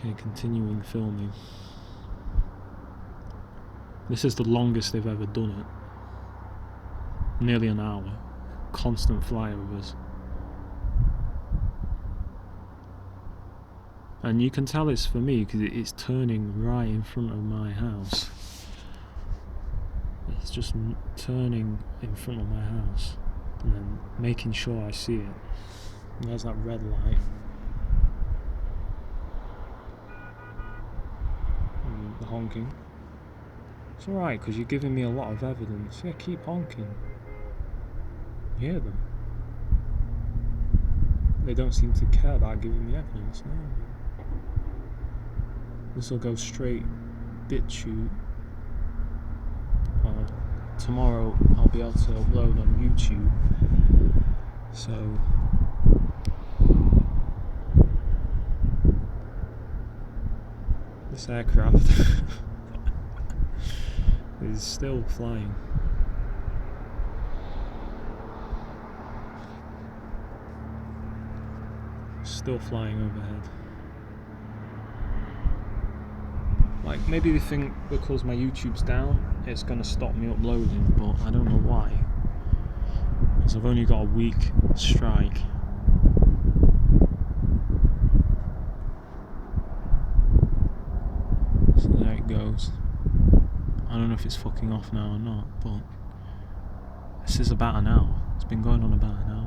Okay, continuing filming. This is the longest they've ever done it. Nearly an hour. Constant flyovers. And you can tell it's for me because it's turning right in front of my house. It's just turning in front of my house and then making sure I see it. And there's that red light. And the honking. It's alright because you're giving me a lot of evidence. Yeah, keep honking. You hear them? They don't seem to care about giving me evidence, no. This will go straight BitChute. Tomorrow I'll be able to upload on YouTube. So this aircraft is still flying. Still flying overhead. Like, maybe they think because my YouTube's down, it's gonna stop me uploading, but I don't know why. Because I've only got a week strike. So there it goes. I don't know if it's fucking off now or not, but this is about an hour. It's been going on about an hour.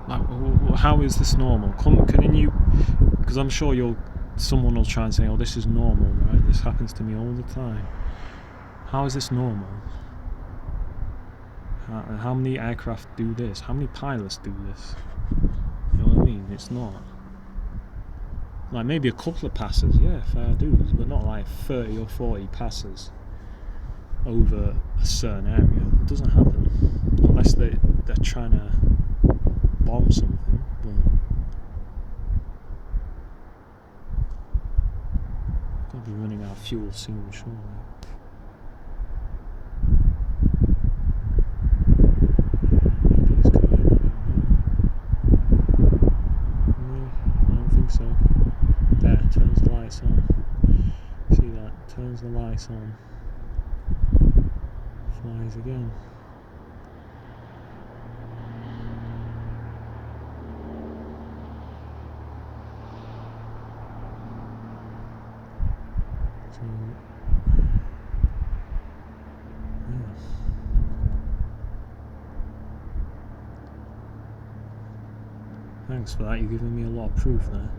Like, how is this normal? Can you? Because I'm sure someone will try and say, "Oh, this is normal, right? This happens to me all the time." How is this normal? How many aircraft do this? How many pilots do this? You know what I mean? It's not. Like, maybe a couple of passes, yeah, fair dues, but not like 30 or 40 passes over a certain area. It doesn't happen unless they're trying to bomb something, but I'll be running out of fuel soon, surely. Maybe it's going, no, I don't think so. There, turns the lights on. See that? Turns the lights on. Flies again. So, yeah. Thanks for that. You're giving me a lot of proof there.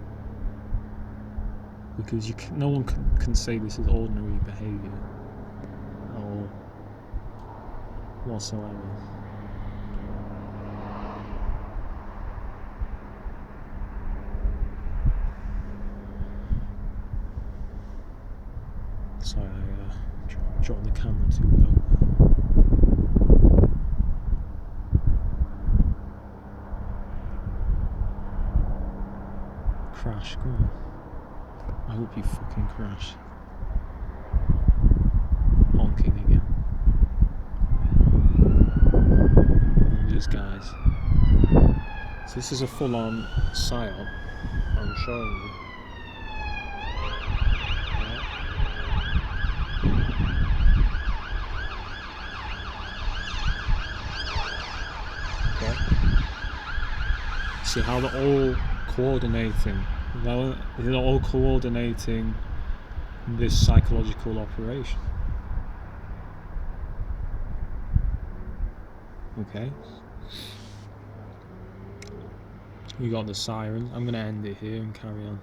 Because no one can say this is ordinary behaviour or whatsoever. Sorry, I dropped the camera too low. Crash, go on. I hope you fucking crash. Honking again. And these guys. So this is a full-on psyop I'm showing you. Okay. See how they're all coordinating. They're all coordinating this psychological operation. Okay. You got the siren. I'm going to end it here and carry on.